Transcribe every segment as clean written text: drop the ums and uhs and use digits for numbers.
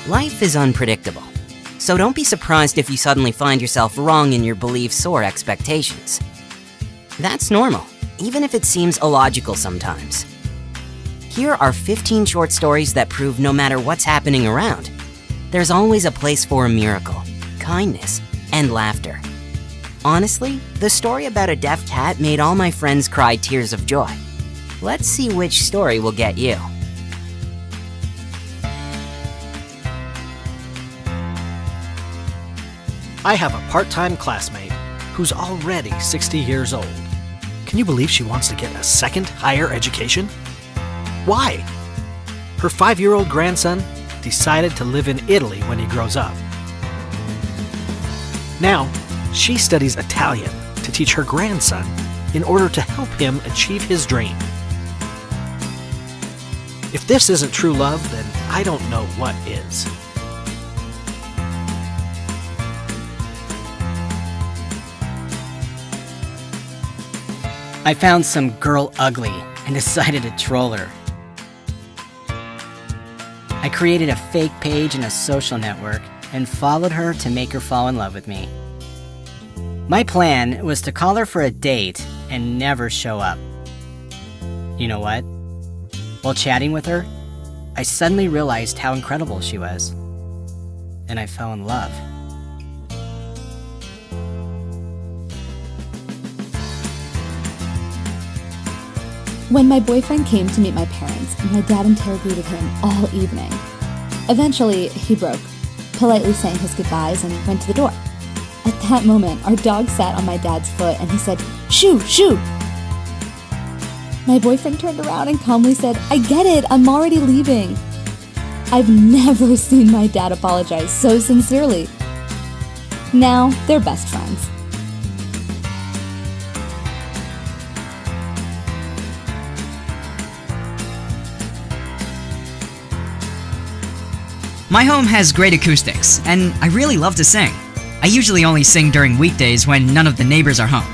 Life is unpredictable, so don't be surprised if you suddenly find yourself wrong in your beliefs or expectations. That's normal, even if it seems illogical sometimes. Here are 15 short stories that prove no matter what's happening around, there's always a place for a miracle, kindness, and laughter. Honestly, the story about a deaf cat made all my friends cry tears of joy. Let's see which story will get you. I have a part-time classmate who's already 60 years old. Can you believe she wants to get a second higher education? Why? Her 5-year-old grandson decided to live in Italy when he grows up. Now, she studies Italian to teach her grandson in order to help him achieve his dream. If this isn't true love, then I don't know what is. I found some girl ugly and decided to troll her. I created a fake page in a social network and followed her to make her fall in love with me. My plan was to call her for a date and never show up. You know what? While chatting with her, I suddenly realized how incredible she was, and I fell in love. When my boyfriend came to meet my parents, my dad interrogated him all evening. Eventually, he broke, politely saying his goodbyes and went to the door. At that moment, our dog sat on my dad's foot and he said, "Shoo, shoo!" My boyfriend turned around and calmly said, "I get it, I'm already leaving." I've never seen my dad apologize so sincerely. Now, they're best friends. My home has great acoustics, and I really love to sing. I usually only sing during weekdays when none of the neighbors are home.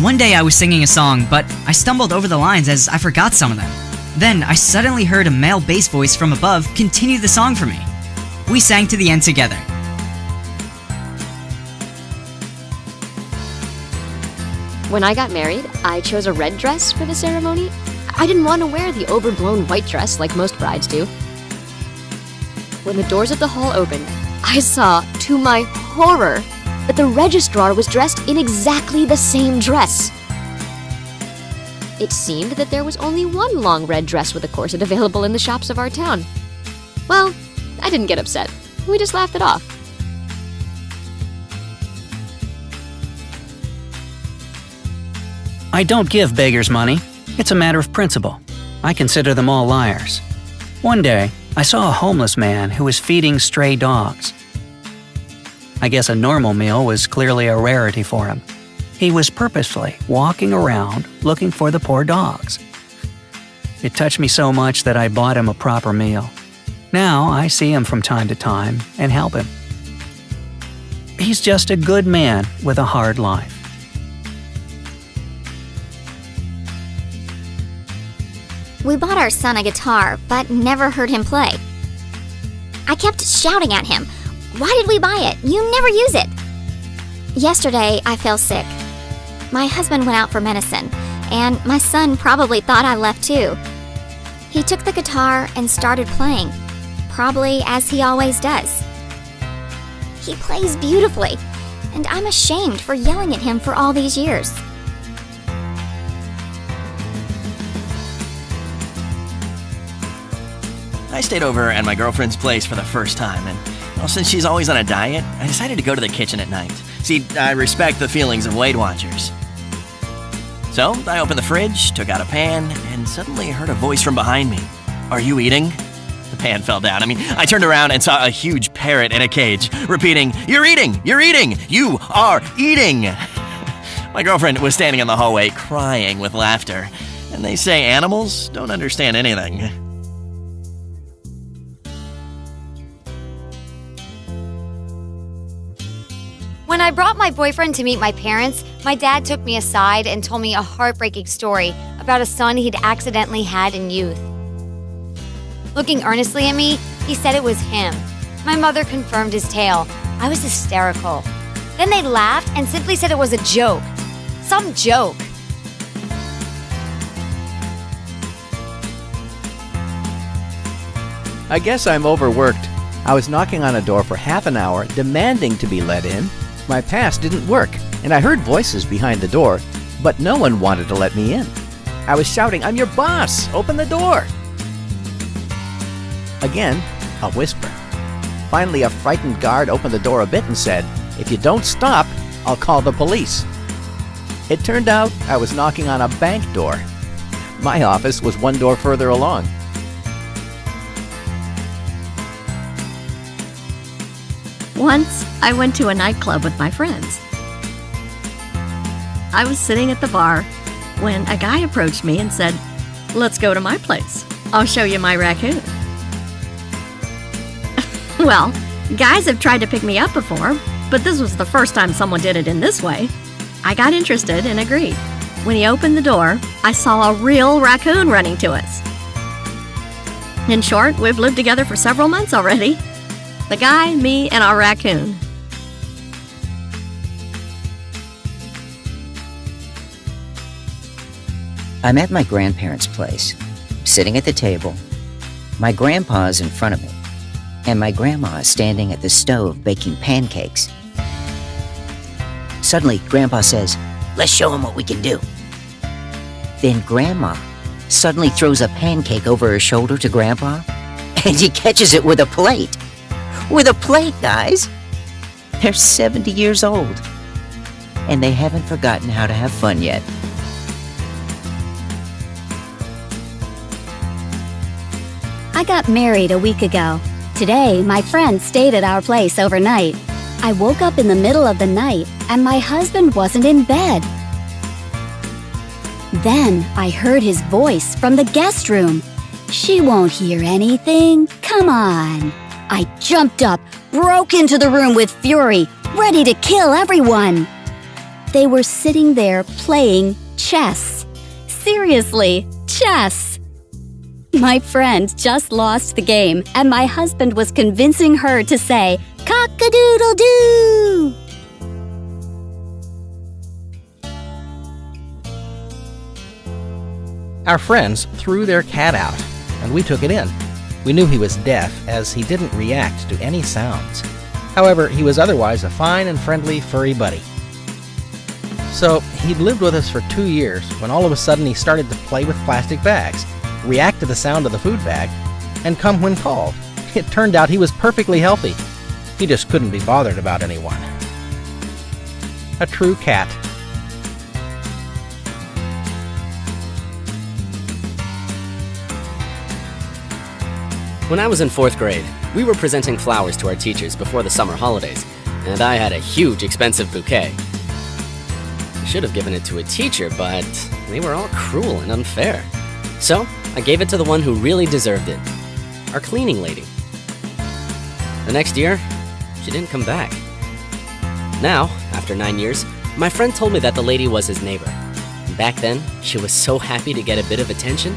One day I was singing a song, but I stumbled over the lines as I forgot some of them. Then I suddenly heard a male bass voice from above continue the song for me. We sang to the end together. When I got married, I chose a red dress for the ceremony. I didn't want to wear the overblown white dress like most brides do. When the doors of the hall opened, I saw, to my horror, that the registrar was dressed in exactly the same dress. It seemed that there was only one long red dress with a corset available in the shops of our town. Well, I didn't get upset. We just laughed it off. I don't give beggars money. It's a matter of principle. I consider them all liars. One day, I saw a homeless man who was feeding stray dogs. I guess a normal meal was clearly a rarity for him. He was purposefully walking around looking for the poor dogs. It touched me so much that I bought him a proper meal. Now I see him from time to time and help him. He's just a good man with a hard life. We bought our son a guitar, but never heard him play. I kept shouting at him, "Why did we buy it? You never use it." Yesterday, I fell sick. My husband went out for medicine, and my son probably thought I left too. He took the guitar and started playing, probably as he always does. He plays beautifully, and I'm ashamed for yelling at him for all these years. I stayed over at my girlfriend's place for the first time, and since she's always on a diet, I decided to go to the kitchen at night. See, I respect the feelings of Weight Watchers. So, I opened the fridge, took out a pan, and suddenly heard a voice from behind me. "Are you eating?" The pan fell down. I turned around and saw a huge parrot in a cage, repeating, "You're eating! You're eating! You are eating!" My girlfriend was standing in the hallway crying with laughter, and they say animals don't understand anything. When I brought my boyfriend to meet my parents, my dad took me aside and told me a heartbreaking story about a son he'd accidentally had in youth. Looking earnestly at me, he said it was him. My mother confirmed his tale. I was hysterical. Then they laughed and simply said it was a joke. Some joke. I guess I'm overworked. I was knocking on a door for half an hour, demanding to be let in. My pass didn't work, and I heard voices behind the door, but no one wanted to let me in. I was shouting, "I'm your boss! Open the door!" Again, a whisper. Finally, a frightened guard opened the door a bit and said, "If you don't stop, I'll call the police." It turned out I was knocking on a bank door. My office was one door further along. Once, I went to a nightclub with my friends. I was sitting at the bar when a guy approached me and said, "Let's go to my place. I'll show you my raccoon." Well, guys have tried to pick me up before, but this was the first time someone did it in this way. I got interested and agreed. When he opened the door, I saw a real raccoon running to us. In short, we've lived together for several months already. The guy, me, and our raccoon. I'm at my grandparents' place, sitting at the table. My grandpa's in front of me, and my grandma is standing at the stove baking pancakes. Suddenly, Grandpa says, "Let's show him what we can do." Then Grandma suddenly throws a pancake over her shoulder to Grandpa, and he catches it with a plate. With a plate, guys! They're 70 years old, and they haven't forgotten how to have fun yet. I got married a week ago. Today, my friend stayed at our place overnight. I woke up in the middle of the night, and my husband wasn't in bed. Then I heard his voice from the guest room. "She won't hear anything. Come on." I jumped up, broke into the room with fury, ready to kill everyone. They were sitting there playing chess. Seriously, chess. My friend just lost the game, and my husband was convincing her to say, "Cock-a-doodle-doo!" Our friends threw their cat out, and we took it in. We knew he was deaf, as he didn't react to any sounds. However, he was otherwise a fine and friendly furry buddy. So, he'd lived with us for 2 years when all of a sudden he started to play with plastic bags, react to the sound of the food bag, and come when called. It turned out he was perfectly healthy. He just couldn't be bothered about anyone. A true cat. When I was in 4th grade, we were presenting flowers to our teachers before the summer holidays, and I had a huge, expensive bouquet. I should have given it to a teacher, but they were all cruel and unfair. So, I gave it to the one who really deserved it, our cleaning lady. The next year, she didn't come back. Now, after 9 years, my friend told me that the lady was his neighbor. Back then, she was so happy to get a bit of attention,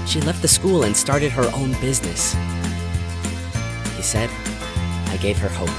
she left the school and started her own business. He said, I gave her hope.